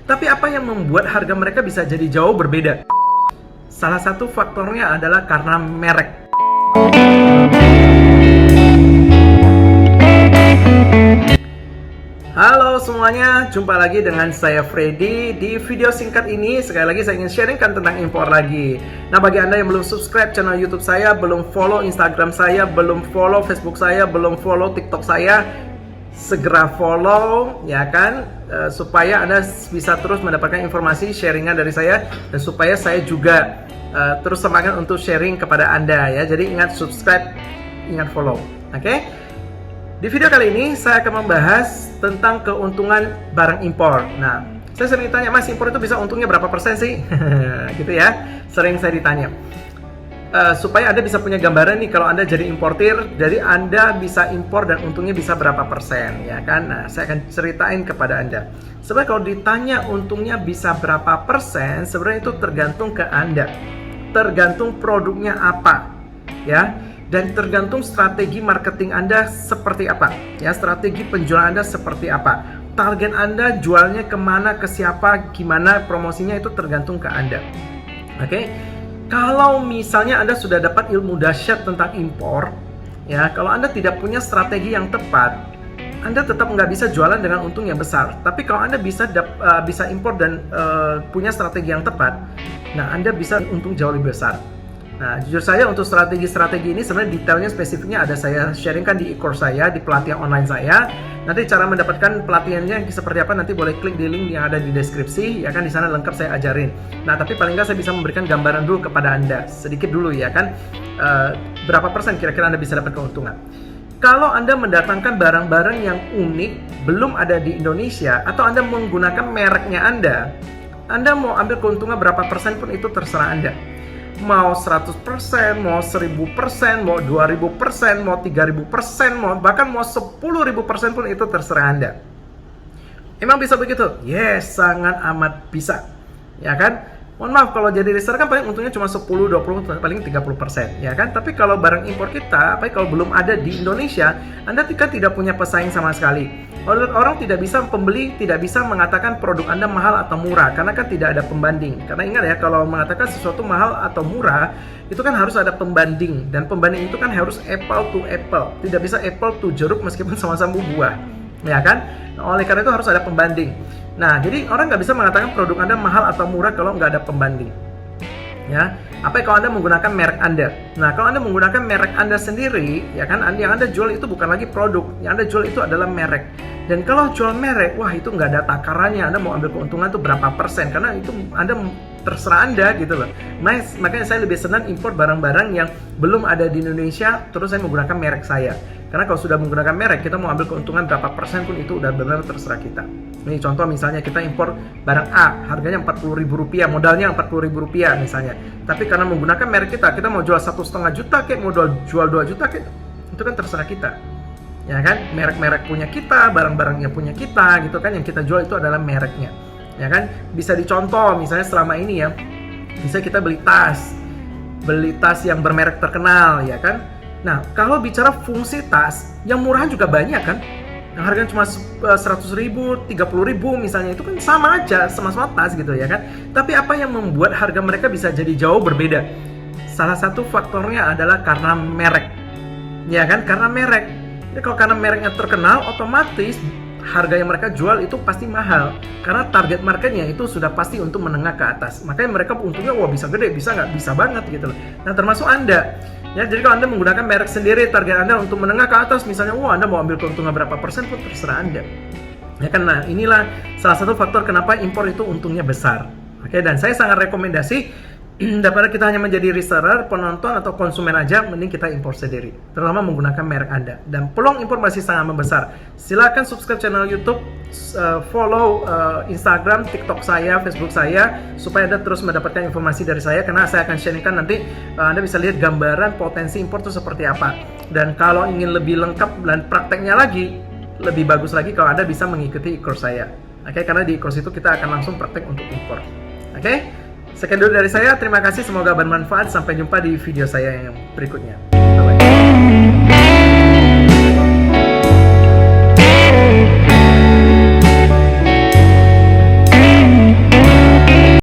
Tapi apa yang membuat harga mereka bisa jadi jauh berbeda? Salah satu faktornya adalah karena merek. Halo semuanya, jumpa lagi dengan saya Freddy. Di video singkat ini, sekali lagi saya ingin sharingkan tentang impor lagi. Nah, bagi Anda yang belum subscribe channel YouTube saya, belum follow Instagram saya, belum follow Facebook saya, belum follow TikTok saya, segera follow, ya kan? Supaya Anda bisa terus mendapatkan informasi sharingan dari saya, dan supaya saya juga terus semangat untuk sharing kepada Anda, ya. Jadi ingat subscribe, ingat follow, oke? Di video kali ini saya akan membahas tentang keuntungan barang impor. Nah, saya sering ditanya, Mas, impor itu bisa untungnya berapa persen sih? Gitu ya, sering saya ditanya. Supaya Anda bisa punya gambaran nih, kalau Anda jadi importir, jadi Anda bisa impor dan untungnya bisa berapa persen, ya kan? Nah, saya akan ceritain kepada Anda. Sebenarnya kalau ditanya untungnya bisa berapa persen, sebenarnya itu tergantung ke Anda. Tergantung produknya apa, ya. Dan tergantung strategi marketing Anda seperti apa, ya, strategi penjualan Anda seperti apa, target Anda jualnya kemana, ke siapa, gimana promosinya, itu tergantung ke Anda. Oke, kalau misalnya Anda sudah dapat ilmu dahsyat tentang impor, ya, kalau Anda tidak punya strategi yang tepat, Anda tetap nggak bisa jualan dengan untung yang besar. Tapi kalau Anda bisa impor dan punya strategi yang tepat, nah, Anda bisa untung jauh lebih besar. Nah, jujur saya untuk strategi-strategi ini sebenarnya detailnya spesifiknya ada saya sharingkan di e-course saya, di pelatihan online saya. Nanti cara mendapatkan pelatihannya seperti apa nanti boleh klik di link yang ada di deskripsi, ya kan, di sana lengkap saya ajarin. Nah, tapi paling nggak saya bisa memberikan gambaran dulu kepada Anda, sedikit dulu, ya kan, berapa persen kira-kira Anda bisa dapat keuntungan. Kalau Anda mendatangkan barang-barang yang unik, belum ada di Indonesia, atau Anda menggunakan mereknya Anda mau ambil keuntungan berapa persen pun itu terserah Anda. Mau 100%, mau 1000%, mau 2000%, mau 3000%, bahkan mau 10.000% pun itu terserah Anda. Emang bisa begitu? Yes, sangat amat bisa, ya kan? Mohon maaf, kalau jadi reseller kan paling untungnya cuma 10, 20, paling 30%, ya kan? Tapi kalau barang impor kita, apalagi kalau belum ada di Indonesia, Anda kan tidak punya pesaing sama sekali. Orang tidak bisa, pembeli tidak bisa mengatakan produk Anda mahal atau murah, karena kan tidak ada pembanding. Karena ingat ya, kalau mengatakan sesuatu mahal atau murah, itu kan harus ada pembanding. Dan pembanding itu kan harus apple to apple. Tidak bisa apple to jeruk meskipun sama-sama buah, ya kan? Nah, oleh karena itu harus ada pembanding. Nah, jadi orang nggak bisa mengatakan produk Anda mahal atau murah kalau nggak ada pembanding, ya. Apa kalau Anda menggunakan merek Anda? Nah, kalau Anda menggunakan merek Anda sendiri, ya kan, yang Anda jual itu bukan lagi produk, yang Anda jual itu adalah merek. Dan kalau jual merek, wah, itu nggak ada takarannya. Anda mau ambil keuntungan itu berapa persen, karena itu Anda terserah Anda, gitu loh. Makanya saya lebih senang impor barang-barang yang belum ada di Indonesia, terus saya menggunakan merek saya. Karena kalau sudah menggunakan merek, kita mau ambil keuntungan berapa persen pun itu udah benar terserah kita. Ini contoh misalnya kita impor barang A, harganya Rp40.000, modalnya Rp40.000 misalnya. Tapi karena menggunakan merek kita mau jual 1,5 juta kayak, mau jual 2 juta kayak, itu kan terserah kita. Ya kan, merek-merek punya kita, barang-barangnya punya kita, gitu kan, yang kita jual itu adalah mereknya. Ya kan, bisa dicontoh misalnya selama ini ya, bisa kita beli tas yang bermerek terkenal, ya kan. Nah, kalau bicara fungsi tas, yang murahan juga banyak kan, yang harganya cuma 100.000, 30.000 misalnya, itu kan sama aja, sama-sama tas gitu, ya kan. Tapi apa yang membuat harga mereka bisa jadi jauh berbeda? Salah satu faktornya adalah karena merek, ya kan, karena merek. Jadi kalau karena mereknya terkenal, otomatis harga yang mereka jual itu pasti mahal, karena target marketnya itu sudah pasti untuk menengah ke atas. Makanya mereka untungnya wah bisa gede, bisa nggak, bisa banget gitu loh. Nah, termasuk Anda. Ya, jadi kalau Anda menggunakan merek sendiri, target Anda untuk menengah ke atas, misalnya, wah, Anda mau ambil keuntungan berapa persen pun terserah Anda. Ya kan, nah, inilah salah satu faktor kenapa impor itu untungnya besar. Oke, dan saya sangat rekomendasi daripada kita hanya menjadi reseller, penonton atau konsumen aja, mending kita impor sendiri, terutama menggunakan merek Anda. Dan peluang impor masih sangat membesar. Silakan subscribe channel YouTube, follow Instagram, TikTok saya, Facebook saya, supaya Anda terus mendapatkan informasi dari saya, karena saya akan sharingkan nanti. Anda bisa lihat gambaran potensi impor itu seperti apa. Dan kalau ingin lebih lengkap dan prakteknya lagi, lebih bagus lagi kalau Anda bisa mengikuti e-course saya. Oke, karena di e-course itu kita akan langsung praktek untuk impor. Oke? Sekian dulu dari saya, terima kasih, semoga bermanfaat. Sampai jumpa di video saya yang berikutnya.